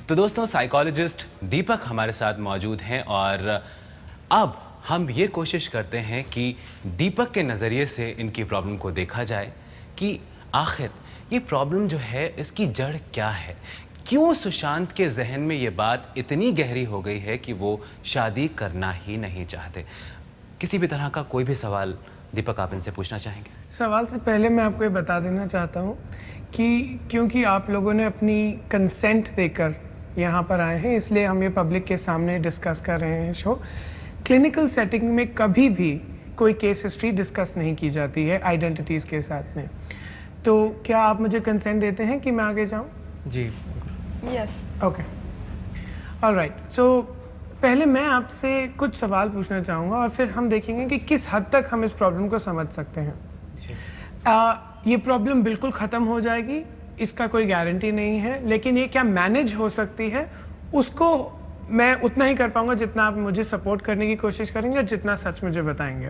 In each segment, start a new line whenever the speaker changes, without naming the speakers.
तो दोस्तों, साइकोलॉजिस्ट दीपक हमारे साथ मौजूद हैं और अब हम ये कोशिश करते हैं कि दीपक के नज़रिए से इनकी प्रॉब्लम को देखा जाए कि आखिर ये प्रॉब्लम जो है इसकी जड़ क्या है। क्यों सुशांत के जहन में ये बात इतनी गहरी हो गई है कि वो शादी करना ही नहीं चाहते। किसी भी तरह का कोई भी सवाल दीपक आप इनसे पूछना चाहेंगे?
सवाल से पहले मैं आपको ये बता देना चाहता हूँ कि क्योंकि आप लोगों ने अपनी कंसेंट देकर यहाँ पर आए हैं, इसलिए हम ये पब्लिक के सामने डिस्कस कर रहे हैं शो। क्लिनिकल सेटिंग में कभी भी कोई केस हिस्ट्री डिस्कस नहीं की जाती है आइडेंटिटीज़ के साथ में। तो क्या आप मुझे कंसेंट देते हैं कि मैं आगे जाऊँ?
जी।
यस। Okay, all right. सो पहले मैं आपसे कुछ सवाल पूछना चाहूँगा और फिर हम देखेंगे कि किस हद तक हम इस प्रॉब्लम को समझ सकते हैं। ये प्रॉब्लम बिल्कुल ख़त्म हो जाएगी, इसका कोई गारंटी नहीं है, लेकिन ये क्या मैनेज हो सकती है उसको मैं उतना ही कर पाऊँगा जितना आप मुझे सपोर्ट करने की कोशिश करेंगे और जितना सच मुझे बताएंगे।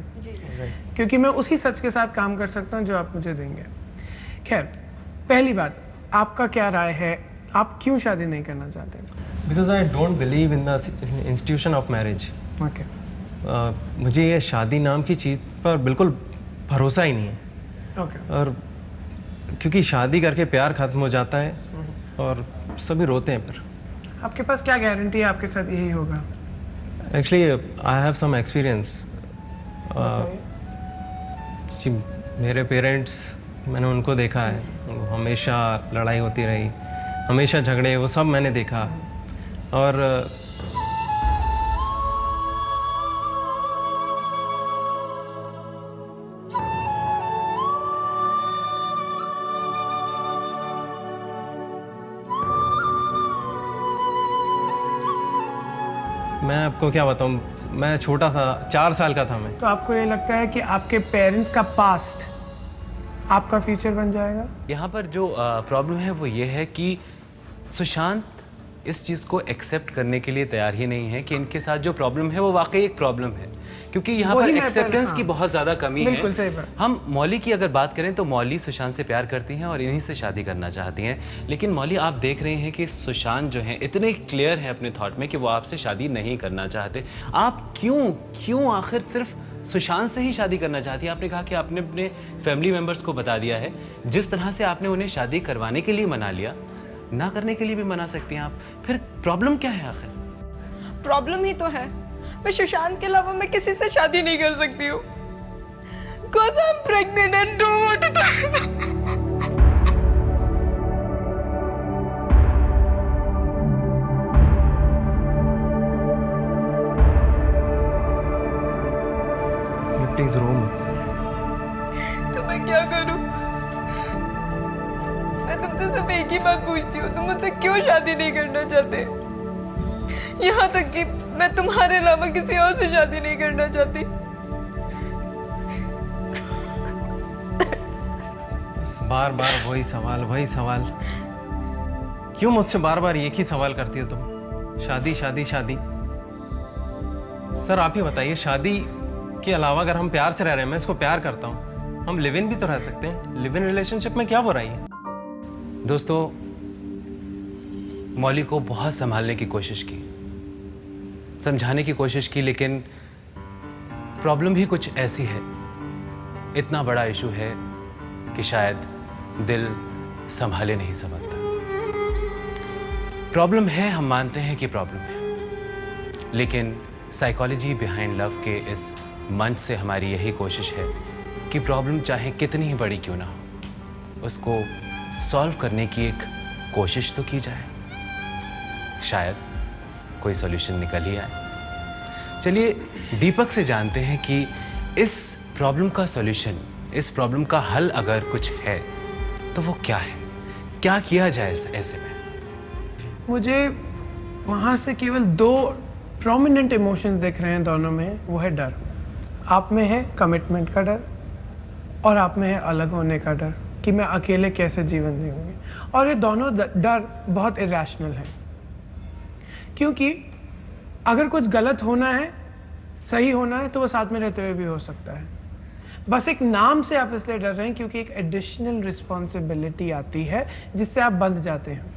क्योंकि मैं उसी सच के साथ काम कर सकता हूँ जो आप मुझे देंगे। खैर, पहली बात, आपका क्या राय है, आप क्यों शादी नहीं करना चाहते?
Because I don't believe in the institution of marriage.
Okay.
मुझे ये शादी नाम की चीज़ पर बिल्कुल भरोसा ही नहीं है।
ओके।
और क्योंकि शादी करके प्यार खत्म हो जाता है और सभी रोते हैं। पर
आपके पास क्या गारंटी है आपके साथ यही होगा?
Actually I have some experience. मेरे पेरेंट्स, मैंने उनको देखा है, हमेशा लड़ाई होती रही, हमेशा झगड़े, वो सब मैंने देखा। और मैं आपको क्या बताऊं, मैं छोटा था, 4 साल का था मैं।
तो आपको ये लगता है कि आपके पेरेंट्स का पास्ट आपका फ्यूचर बन जाएगा?
यहाँ पर जो प्रॉब्लम है वो ये है कि सुशांत इस चीज़ को एक्सेप्ट करने के लिए तैयार ही नहीं है कि इनके साथ जो प्रॉब्लम है वो वाकई एक प्रॉब्लम है, क्योंकि यहाँ पर एक्सेप्टेंस की बहुत ज़्यादा कमी है।
बिल्कुल सही बात।
हम मौली की अगर बात करें तो मौली सुशांत से प्यार करती हैं और इन्हीं से शादी करना चाहती हैं, लेकिन मौली आप देख रहे हैं कि सुशांत जो है इतने क्लियर है अपने थॉट में कि वो आपसे शादी नहीं करना चाहते। आप क्यों आखिर सिर्फ सुशांत से ही शादी करना चाहती है? आपने कहा कि आपने अपने फैमिली मेम्बर्स को बता दिया है। जिस तरह से आपने उन्हें शादी करवाने के लिए मना लिया, ना करने के लिए भी मना सकती हैं आप। फिर प्रॉब्लम क्या है आखिर?
प्रॉब्लम ही तो है, मैं सुशांत के अलावा मैं किसी से शादी नहीं कर सकती हूँ। Cause I'm pregnant and don't want to.
Please रो मत।
तो मैं क्या करूं? मैं तुमसे सिर्फ एक ही बात पूछती हूँ, तुम मुझसे क्यों शादी नहीं करना चाहते? यहाँ तक कि मैं तुम्हारे अलावा किसी और से शादी नहीं करना चाहती।
बार बार वही सवाल। क्यों मुझसे बार बार एक ही सवाल करती हो तुम? शादी शादी शादी। सर आप ही बताइए, शादी के अलावा अगर हम प्यार से रह रहे हैं, मैं इसको प्यार करता हूँ, हम लिव इन भी तो रह सकते हैं। लिव इन रिलेशनशिप में क्या बुराई है?
दोस्तों, मौली को बहुत संभालने की कोशिश की, समझाने की कोशिश की, लेकिन प्रॉब्लम ही कुछ ऐसी है, इतना बड़ा इशू है कि शायद दिल संभाले नहीं संभलता। प्रॉब्लम है, हम मानते हैं कि प्रॉब्लम है, लेकिन साइकोलॉजी बिहाइंड लव के इस मंच से हमारी यही कोशिश है कि प्रॉब्लम चाहे कितनी ही बड़ी क्यों ना हो, उसको सॉल्व करने की एक कोशिश तो की जाए, शायद कोई सॉल्यूशन निकल ही आए। चलिए दीपक से जानते हैं कि इस प्रॉब्लम का सॉल्यूशन, इस प्रॉब्लम का हल अगर कुछ है तो वो क्या है, क्या किया जाए ऐसे में?
मुझे वहाँ से केवल 2 प्रोमिनेंट इमोशंस दिख रहे हैं दोनों में। वो है डर, आप में है कमिटमेंट का डर और आप में है अलग होने का डर कि मैं अकेले कैसे जीवन जीऊँगी। और ये दोनों डर बहुत इरेशनल है, क्योंकि अगर कुछ गलत होना है, सही होना है, तो वो साथ में रहते हुए भी हो सकता है। बस एक नाम से आप इसलिए डर रहे हैं क्योंकि एक एडिशनल रिस्पॉन्सिबिलिटी आती है जिससे आप बंध जाते हैं।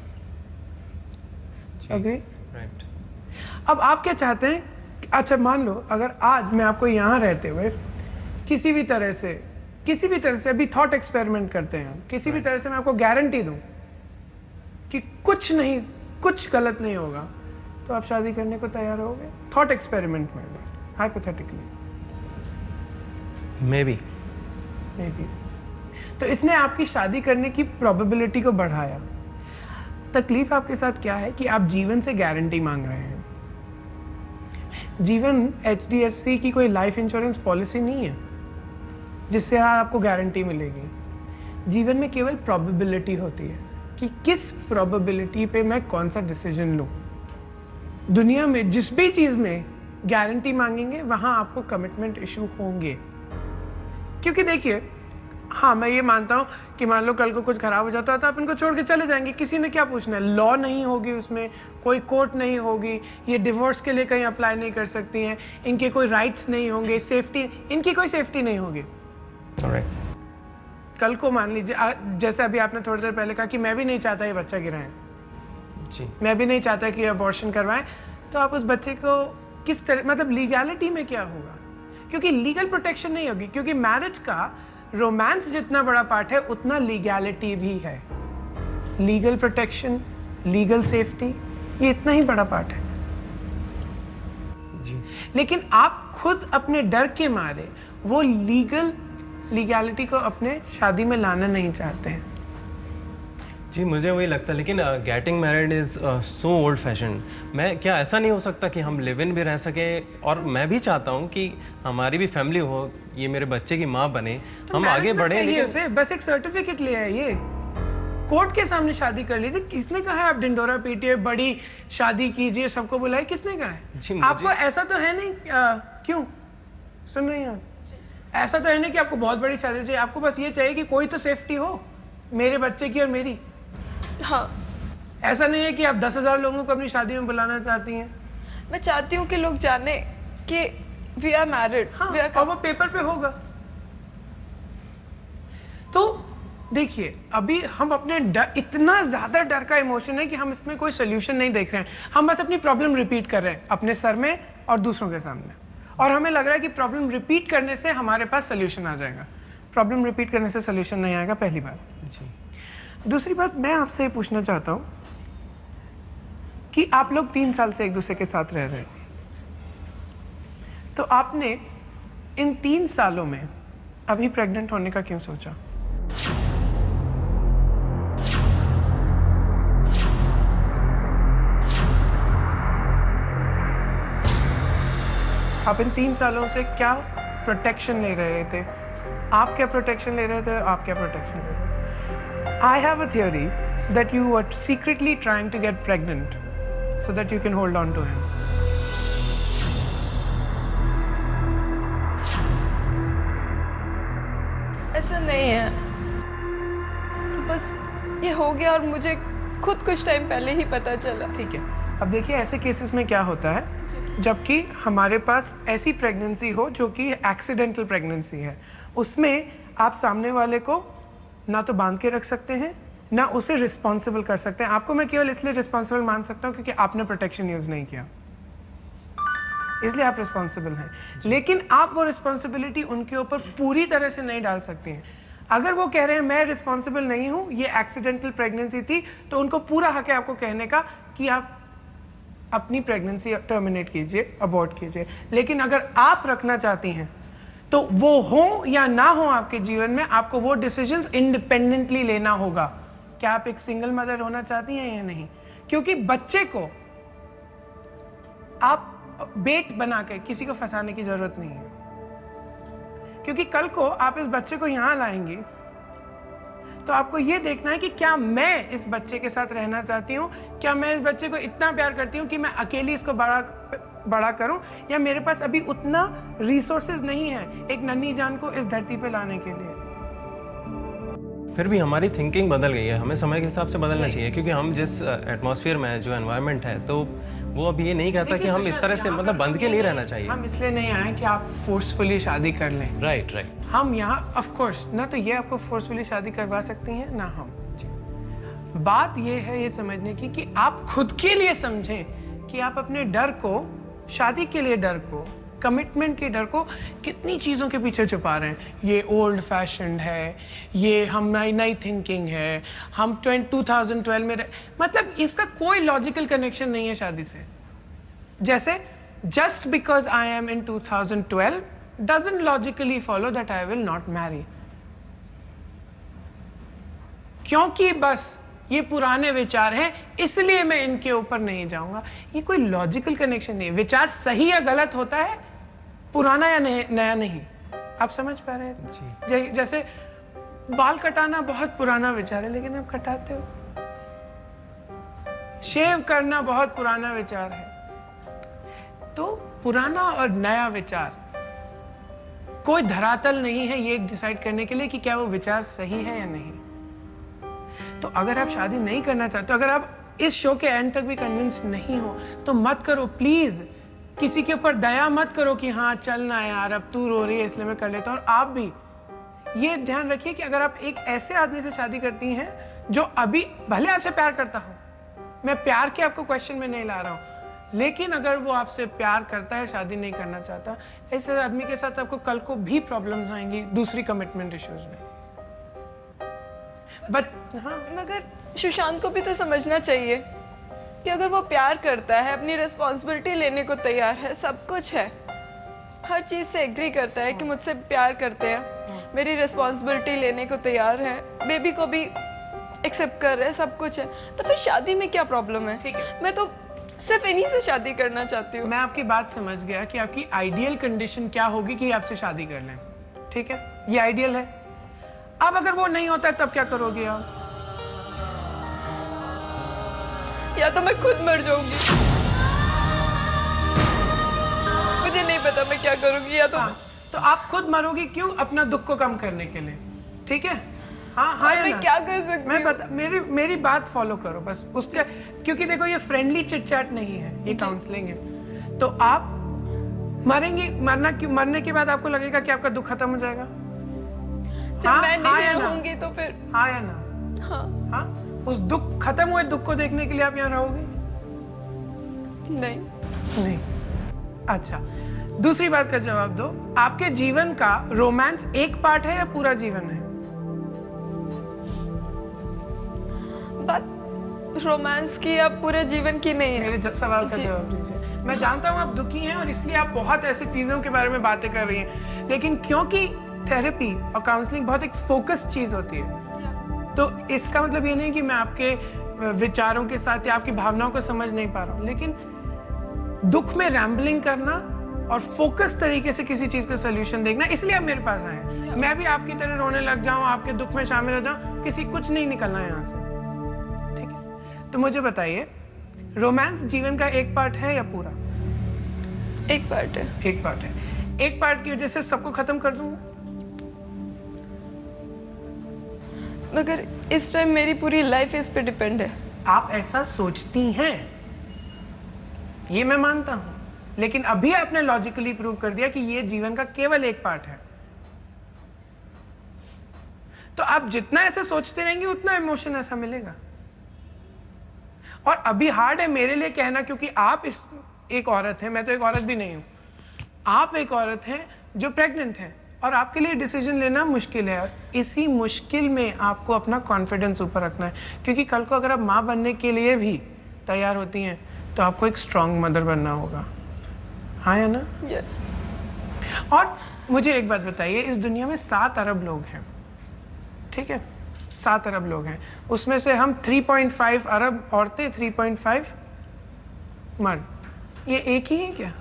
अग्री?
राइट।
अब आप क्या चाहते हैं? अच्छा मान लो अगर आज मैं आपको यहाँ रहते हुए किसी भी तरह से अभी थॉट एक्सपेरिमेंट करते हैं, किसी भी तरह से मैं आपको गारंटी दूं कि कुछ गलत नहीं होगा, तो आप शादी करने को तैयार होगे? थॉट एक्सपेरिमेंट में, हाइपोथेटिकली
मे बी।
तो इसने आपकी शादी करने की प्रोबेबिलिटी को बढ़ाया। तकलीफ आपके साथ क्या है कि आप जीवन से गारंटी मांग रहे हैं। जीवन HDFC की कोई लाइफ इंश्योरेंस पॉलिसी नहीं है जिससे आपको गारंटी मिलेगी। जीवन में केवल प्रोबेबिलिटी होती है कि किस प्रोबेबिलिटी पे मैं कौन सा डिसीजन लूं। दुनिया में जिस भी चीज में गारंटी मांगेंगे वहां आपको कमिटमेंट इशू होंगे। क्योंकि देखिए, हाँ मैं ये मानता हूँ कि मान लो कल को कुछ खराब हो जाता है तो आप इनको छोड़ के चले जाएंगे, किसी ने क्या पूछना है। लॉ नहीं होगी उसमें, कोई कोर्ट नहीं होगी, ये डिवोर्स के लिए कहीं अप्लाई नहीं कर सकती हैं, इनके कोई राइट्स नहीं होंगे, सेफ्टी, इनकी कोई सेफ्टी नहीं होगी। कल को मान लीजिए जैसे अभी आपने थोड़ी देर पहले कहा कि मैं भी नहीं चाहता ये बच्चा गिराएं
जी,
मैं भी नहीं चाहता कि अबॉर्शन करवाएं, तो आप उस बच्चे को किस तरह, मतलब लीगैलिटी में क्या होगा? क्योंकि लीगल प्रोटेक्शन नहीं होगी, क्योंकि मैरिज का रोमांस जितना बड़ा पार्ट है उतना लीगैलिटी भी है। लीगल प्रोटेक्शन, लीगल सेफ्टी, ये इतना ही बड़ा पार्ट है
जी।
लेकिन आप खुद अपने डर के मारे वो लीगैलिटी को अपने शादी में लाना नहीं चाहते हैं।
जी मुझे वही लगता है, लेकिन getting married is so old fashion. मैं क्या ऐसा नहीं हो सकता कि हम लिव इन भी रह सकें? और मैं भी चाहता हूँ कि हमारी भी फैमिली हो, ये मेरे बच्चे की माँ बने,
तो
हम आगे बढ़े।
लेकिन उसे बस एक सर्टिफिकेट ले आइए, कोर्ट के सामने शादी कर लीजिए। किसने कहा है आप ढिंडोरा पीटिए, बड़ी शादी कीजिए, सबको बुलाए? किसने कहा
जी,
है?
मुझे-
आपको ऐसा तो है नहीं, क्यों सुन रही हैं? ऐसा तो है नहीं कि आपको बहुत बड़ी शादी चाहिए, आपको बस ये चाहिए कि कोई तो सेफ्टी हो मेरे बच्चे की और मेरी।
हाँ,
ऐसा नहीं है कि आप 10,000 लोगों को अपनी शादी में बुलाना चाहती हैं।
मैं चाहती हूँ कि लोग जाने कि वी आर मैरिड।
हाँ, और वो पेपर पे होगा। तो देखिए, अभी हम अपने डर, इतना ज्यादा डर का इमोशन है कि हम इसमें कोई सोल्यूशन नहीं देख रहे हैं। हम बस अपनी प्रॉब्लम रिपीट कर रहे हैं अपने सर में और दूसरों के सामने, और हमें लग रहा है कि प्रॉब्लम रिपीट करने से हमारे पास सोल्यूशन आ जाएगा। प्रॉब्लम रिपीट करने से सोल्यूशन नहीं आएगा, पहली बात।
जी।
दूसरी बात, मैं आपसे ये पूछना चाहता हूँ कि आप लोग 3 साल से एक दूसरे के साथ रह रहे हैं, तो आपने इन 3 सालों में अभी प्रेग्नेंट होने का क्यों सोचा? आप इन 3 सालों से क्या प्रोटेक्शन ले रहे थे? आप क्या प्रोटेक्शन ले रहे थे? आप क्या प्रोटेक्शन ले रहे थे? I have a theory that you were secretly trying to get pregnant so that you can hold on to him.
ऐसा नहीं है, बस ये हो गया और मुझे खुद कुछ टाइम पहले ही पता चला।
ठीक है, अब देखिए ऐसे केसेस में क्या होता है, जबकि हमारे पास ऐसी प्रेगनेंसी हो जो कि एक्सीडेंटल प्रेगनेंसी है, उसमें आप सामने वाले को ना तो बांध के रख सकते हैं, ना उसे रिस्पॉन्सिबल कर सकते हैं। आपको मैं केवल इसलिए रिस्पॉन्सिबल मान सकता हूँ क्योंकि आपने प्रोटेक्शन यूज नहीं किया, इसलिए आप रिस्पॉन्सिबल हैं। लेकिन आप वो रिस्पॉन्सिबिलिटी उनके ऊपर पूरी तरह से नहीं डाल सकती हैं। अगर वो कह रहे हैं मैं रिस्पॉन्सिबल नहीं हूँ, ये एक्सीडेंटल प्रेगनेंसी थी, तो उनको पूरा हक है आपको कहने का कि आप अपनी प्रेगनेंसी टर्मिनेट कीजिए, अबॉर्ट कीजिए। लेकिन अगर आप रखना चाहती हैं तो वो हो या ना हो आपके जीवन में, आपको वो डिसीजंस इंडिपेंडेंटली लेना होगा। क्या आप एक सिंगल मदर होना चाहती हैं या नहीं? क्योंकि बच्चे को आप बेट बना के किसी को फंसाने की जरूरत नहीं है, क्योंकि कल को आप इस बच्चे को यहां लाएंगी तो आपको ये देखना है कि क्या मैं इस बच्चे के साथ रहना चाहती हूँ, क्या मैं इस बच्चे को इतना प्यार करती हूँ कि मैं अकेली इसको बड़ा करूं, या मेरे पास अभी उतना रिसोर्सेज नहीं है एक नन्ही जान को इस धरती पे लाने के लिए।
फिर भी हमारी थिंकिंग बदल गई है, हमें समय के हिसाब से बदलना चाहिए, क्योंकि हम जिस एटमॉस्फेयर में है, जो एनवायरनमेंट है, तो वो अब ये नहीं कहता कि हम इस तरह से मतलब बंद के नहीं रहना चाहिए।
हम इसलिए नहीं आए कि आप फोर्सफुली शादी कर लें।
Right right.
हम यहाँ ऑफ कोर्स ना तो ये आपको फोर्सफुली शादी करवा सकती हैं ना हम। बात यह है ये समझने की कि आप खुद के लिए समझें कि आप अपने डर को, शादी के लिए डर को, कमिटमेंट के डर को कितनी चीज़ों के पीछे छुपा रहे हैं। ये ओल्ड फैशन है, ये हम नई थिंकिंग है, हम 2012 में मतलब इसका कोई लॉजिकल कनेक्शन नहीं है शादी से। जैसे just because I am in 2012 doesn't logically follow that I will not marry। क्योंकि बस ये पुराने विचार हैं इसलिए मैं इनके ऊपर नहीं जाऊंगा, ये कोई लॉजिकल कनेक्शन नहीं है। विचार सही या गलत होता है, पुराना या नया नहीं। आप समझ पा रहे हैं? जैसे बाल कटाना बहुत पुराना विचार है लेकिन आप कटाते हो, शेव करना बहुत पुराना विचार है। तो पुराना और नया विचार कोई धरातल नहीं है ये डिसाइड करने के लिए कि क्या वो विचार सही है या नहीं। तो अगर आप शादी नहीं करना चाहते, अगर आप इस शो के एंड तक भी कन्विंस नहीं हो तो मत करो प्लीज। किसी के ऊपर दया मत करो कि हाँ चलना है यार, अब तू रो रही है इसलिए मैं कर लेता हूँ। और आप भी ये ध्यान रखिए कि अगर आप एक ऐसे आदमी से शादी करती हैं जो अभी भले आपसे प्यार करता हो, मैं प्यार के आपको क्वेश्चन में नहीं ला रहा हूँ, लेकिन अगर वो आपसे प्यार करता है, शादी नहीं करना चाहता, ऐसे आदमी के साथ आपको कल को भी प्रॉब्लम्स आएंगी दूसरी कमिटमेंट इश्यूज में। हाँ,
मगर सुशांत को भी तो समझना चाहिए कि अगर वो प्यार करता है, अपनी रिस्पॉन्सिबिलिटी लेने को तैयार है, सब कुछ है, हर चीज़ से एग्री करता है कि मुझसे प्यार करते हैं, मेरी रिस्पॉन्सिबिलिटी लेने को तैयार है, बेबी को भी एक्सेप्ट कर रहे हैं, सब कुछ है, तो फिर शादी में क्या प्रॉब्लम है?
ठीक है,
मैं तो सिर्फ इन्हीं से शादी करना चाहती हूँ।
मैं आपकी बात समझ गया कि आपकी आइडियल कंडीशन क्या होगी कि आपसे शादी कर लें। ठीक है, ये आइडियल है। अब अगर वो नहीं होता है तब क्या करोगे आप?
या तो मैं खुद मर जाऊंगी, मुझे नहीं पता मैं क्या करूंगी। या तो
आप खुद मरोगी क्यों? अपना दुख को कम करने के लिए। ठीक है, हाँ या
मैं
ना?
क्या कर सकती
मैं बता, मेरी बात फॉलो करो बस उसके, क्योंकि देखो ये फ्रेंडली चिट चैट नहीं है, ये काउंसलिंग है। तो आप मरेंगे, मरने के बाद आपको लगेगा कि आपका दुख खत्म हो जाएगा?
जब मैं नहीं रहूंगी तो फिर
हाँ या ना? हाँ, उस दुख, खत्म हुए दुख को देखने के लिए आप यहाँ रहोगे? नहीं। अच्छा, दूसरी बात का जवाब दो, आपके जीवन का रोमांस एक पार्ट है या पूरा जीवन है?
बात रोमांस की या पूरे जीवन की नहीं है।
मेरे सवाल का जवाब दीजिए। मैं जानता हूँ आप दुखी हैं और इसलिए आप बहुत ऐसी चीजों के बारे में बातें कर रही हैं, लेकिन क्योंकि थेरेपी और काउंसलिंग बहुत एक फोकस चीज होती है, तो इसका मतलब ये नहीं कि मैं आपके विचारों के साथ या आपकी भावनाओं को समझ नहीं पा रहा हूँ, लेकिन दुख में रैम्बलिंग करना और फोकस तरीके से किसी चीज का सोल्यूशन देखना, इसलिए आप मेरे पास आए हैं। मैं भी आपकी तरह रोने लग जाऊं, आपके दुख में शामिल हो जाऊं, किसी कुछ नहीं निकलना है यहाँ से। ठीक है, तो मुझे बताइए, रोमांस जीवन का एक पार्ट है या पूरा?
एक पार्ट है।
एक पार्ट है। एक पार्ट की वजह से सबको खत्म कर दूंगा?
मगर इस टाइम मेरी पूरी लाइफ इस पे डिपेंड है।
आप ऐसा सोचती हैं, ये मैं मानता हूं, लेकिन अभी आपने लॉजिकली प्रूव कर दिया कि ये जीवन का केवल एक पार्ट है। तो आप जितना ऐसे सोचते रहेंगे उतना इमोशन ऐसा मिलेगा। और अभी हार्ड है मेरे लिए कहना, क्योंकि आप एक औरत है, मैं तो एक औरत भी नहीं हूं। आप एक औरत हैं जो प्रेग्नेंट है और आपके लिए डिसीजन लेना मुश्किल है। और इसी मुश्किल में आपको अपना कॉन्फिडेंस ऊपर रखना है, क्योंकि कल को अगर आप माँ बनने के लिए भी तैयार होती हैं तो आपको एक स्ट्रांग मदर बनना होगा। हाँ या ना?
यस।
और मुझे एक बात बताइए, इस दुनिया में 7 अरब लोग हैं, ठीक है? 7 अरब लोग हैं, उसमें से हम 3.5 अरब औरतें, 3.5 मर्द, ये एक ही है क्या?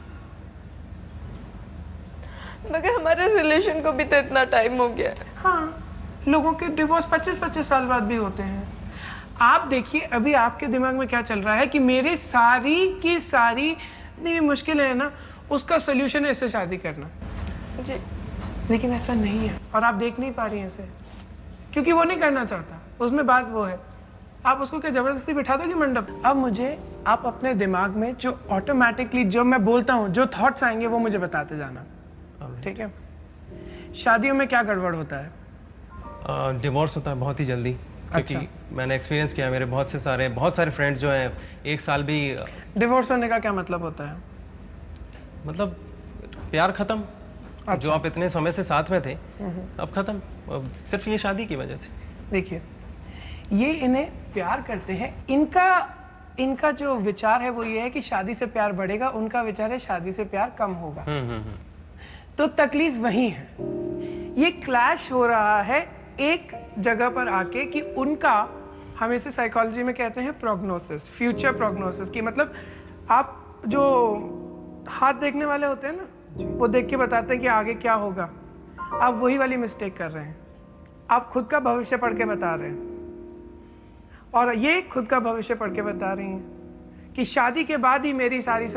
मगर हमारे रिलेशन को भी तो इतना टाइम हो गया है।
हाँ, लोगों के डिवोर्स 25-25 साल बाद भी होते हैं। आप देखिए अभी आपके दिमाग में क्या चल रहा है कि मेरी सारी की सारी इतनी मुश्किलें हैं ना, उसका सोल्यूशन है इससे शादी करना।
जी।
लेकिन ऐसा नहीं है और आप देख नहीं पा रही हैं इसे, क्योंकि वो नहीं करना चाहता। उसमें बात वो है, आप उसको क्या जबरदस्ती बिठा दोगे मंडप? अब मुझे आप अपने दिमाग में जो ऑटोमेटिकली जो मैं बोलता हूँ, जो थॉट्स आएंगे वो मुझे बताते जाना, ठीक है? शादियों में क्या गड़बड़ होता है?
डिवोर्स होता है बहुत ही जल्दी, क्योंकि मैंने एक्सपीरियंस किया, मेरे बहुत सारे फ्रेंड्स जो हैं 1 साल भी
डिवोर्स होने का क्या मतलब होता है?
मतलब प्यार खत्म। जो आप इतने समय से साथ में थे अब खत्म, अब सिर्फ ये शादी की वजह से।
देखिए, ये इन्हें प्यार करते हैं, इनका जो विचार है वो ये है कि शादी से प्यार बढ़ेगा, उनका विचार है शादी से प्यार कम होगा। तो तकलीफ वही है, ये क्लैश हो रहा है एक जगह पर आके कि उनका, हम इसे साइकोलॉजी में कहते हैं प्रोग्नोसिस, फ्यूचर प्रोग्नोसिस, की मतलब आप जो हाथ देखने वाले होते हैं ना, वो देख के बताते हैं कि आगे क्या होगा, आप वही वाली मिस्टेक कर रहे हैं। आप खुद का भविष्य पढ़ के बता रहे हैं और ये खुद का भविष्य पढ़ के बता रही हैं कि शादी के बाद ही मेरी सारी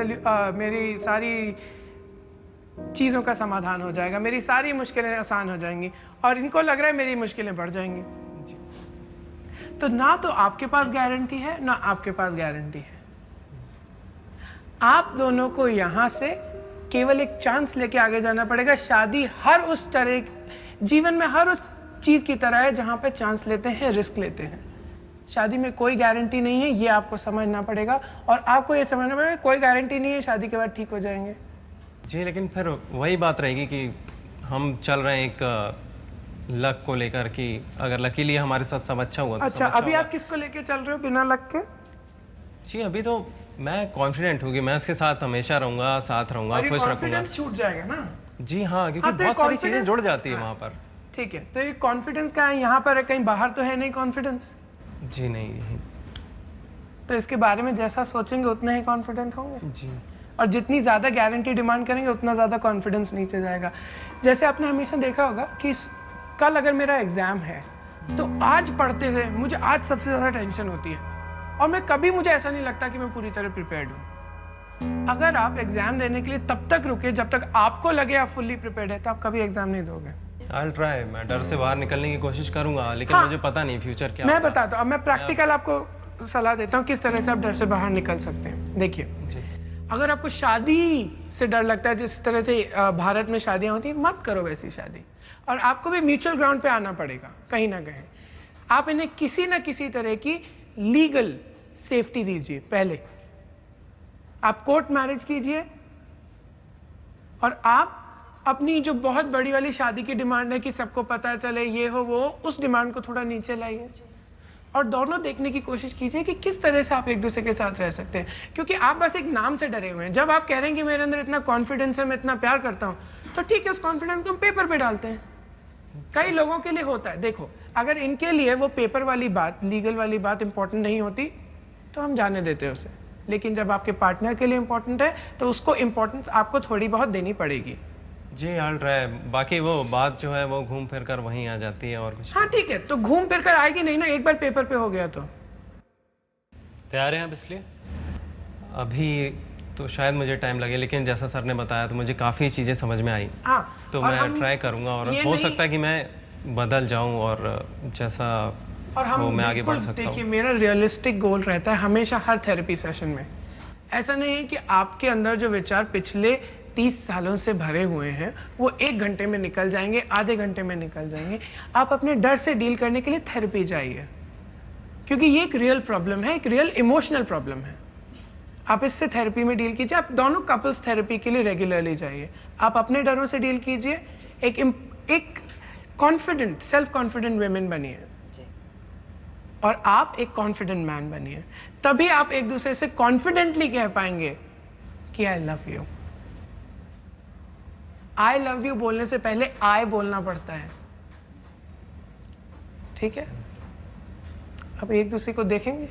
चीज़ों का समाधान हो जाएगा, मेरी सारी मुश्किलें आसान हो जाएंगी, और इनको लग रहा है मेरी मुश्किलें बढ़ जाएंगी। तो ना तो आपके पास गारंटी है ना आपके पास गारंटी है। आप दोनों को यहाँ से केवल एक चांस लेके आगे जाना पड़ेगा। शादी हर उस तरह, जीवन में हर उस चीज़ की तरह है जहाँ पे चांस लेते हैं, रिस्क लेते हैं। शादी में कोई गारंटी नहीं है, ये आपको समझना पड़ेगा, और आपको ये समझना पड़ेगा कोई गारंटी नहीं है शादी के बाद ठीक हो जाएंगे।
जी, लेकिन फिर वही बात रहेगी कि हम चल रहे हैं एक लक को लेकर कि अगर लकीली हमारे साथ सब अच्छा हुआ तो
अच्छा, अभी आप किसको लेके चल रहे हो बिना लक के?
जी, अभी तो मैं कॉन्फिडेंट हूँ कि मैं उसके साथ हमेशा रहूंगा, साथ रहूंगा, खुश रखूंगा।
छूट जाएगा ना?
जी हाँ, क्योंकि
हाँ, तो
बहुत सारी चीजें जुड़ जाती है वहाँ पर।
ठीक है, तो ये कॉन्फिडेंस का है यहाँ पर है, कहीं बाहर तो है नहीं कॉन्फिडेंस?
जी नहीं, यही।
तो इसके बारे में जैसा सोचेंगे उतना ही कॉन्फिडेंट होंगे
जी,
और जितनी ज़्यादा गारंटी डिमांड करेंगे उतना ज़्यादा कॉन्फिडेंस नीचे जाएगा। जैसे आपने हमेशा देखा होगा कि कल अगर मेरा एग्ज़ाम है तो आज पढ़ते थे मुझे आज सबसे ज़्यादा टेंशन होती है, और मैं कभी, मुझे ऐसा नहीं लगता कि मैं पूरी तरह प्रिपेयर्ड हूँ। अगर आप एग्ज़ाम देने के लिए तब तक रुके जब तक आपको लगे आप फुल्ली प्रिपेयर्ड है, तो आप कभी एग्ज़ाम नहीं दोगे।
I'll try, मैं डर से बाहर निकलने की कोशिश करूंगा, लेकिन
हाँ,
मुझे पता नहीं फ्यूचर क्या
मैं
होगा।
बताता हूँ, अब मैं प्रैक्टिकल आपको सलाह देता हूँ किस तरह से आप डर से बाहर निकल सकते हैं। देखिए, अगर आपको शादी से डर लगता है, जिस तरह से भारत में शादियाँ होती हैं, मत करो वैसी शादी, और आपको भी म्यूचुअल ग्राउंड पे आना पड़ेगा कहीं ना कहीं। आप इन्हें किसी ना किसी तरह की लीगल सेफ्टी दीजिए। पहले आप कोर्ट मैरिज कीजिए, और आप अपनी जो बहुत बड़ी वाली शादी की डिमांड है कि सबको पता चले, ये हो वो, उस डिमांड को थोड़ा नीचे लाइए, और दोनों देखने की कोशिश कीजिए कि किस तरह से आप एक दूसरे के साथ रह सकते हैं। क्योंकि आप बस एक नाम से डरे हुए हैं। जब आप कह रहे हैं कि मेरे अंदर इतना कॉन्फिडेंस है, मैं इतना प्यार करता हूँ, तो ठीक है, उस कॉन्फिडेंस को हम पेपर पे डालते हैं। कई लोगों के लिए होता है। देखो, अगर इनके लिए वो पेपर वाली बात, लीगल वाली बात इंपॉर्टेंट नहीं होती तो हम जाने देते हैं उसे, लेकिन जब आपके पार्टनर के लिए इंपॉर्टेंट है तो उसको इंपॉर्टेंस आपको थोड़ी बहुत देनी पड़ेगी।
जी, I'll try। बाकी वो बात जो है वो घूम फिर कर वहीं आ जाती है और कुछ।
हाँ ठीक है, तो घूम फिर कर आएगी नहीं ना, एक बार पेपर पे हो गया तो।
तैयार हैं आप इसलिए?
अभी तो शायद मुझे टाइम लगे, लेकिन जैसा सर ने बताया तो मुझे काफ़ी चीज़ें समझ में आई।
हाँ,
तो मैं ट्राई करूँगा, और हो सकता है कि मैं बदल जाऊँ और जैसा
और हम
मैं आगे बढ़ सकता हूँ।
देखिए, मेरा रियलिस्टिक गोल रहता है हमेशा हर थेरेपी सेशन में। ऐसा नहीं है कि आपके अंदर जो विचार पिछले 30 सालों से भरे हुए हैं वो 1 घंटे में निकल जाएंगे, आधे घंटे में निकल जाएंगे। आप अपने डर से डील करने के लिए थेरेपी जाइए, क्योंकि ये एक रियल प्रॉब्लम है, एक रियल इमोशनल प्रॉब्लम है। आप इससे थेरेपी में डील कीजिए। आप दोनों कपल्स थेरेपी के लिए रेगुलरली जाइए। आप अपने डरों से डील कीजिए, एक कॉन्फिडेंट, सेल्फ कॉन्फिडेंट वुमेन बनिए, और आप एक कॉन्फिडेंट मैन बनिए। तभी आप एक दूसरे से कॉन्फिडेंटली कह पाएंगे कि I love you. I love you बोलने से पहले आई बोलना पड़ता है, ठीक है? अब एक दूसरे को देखेंगे,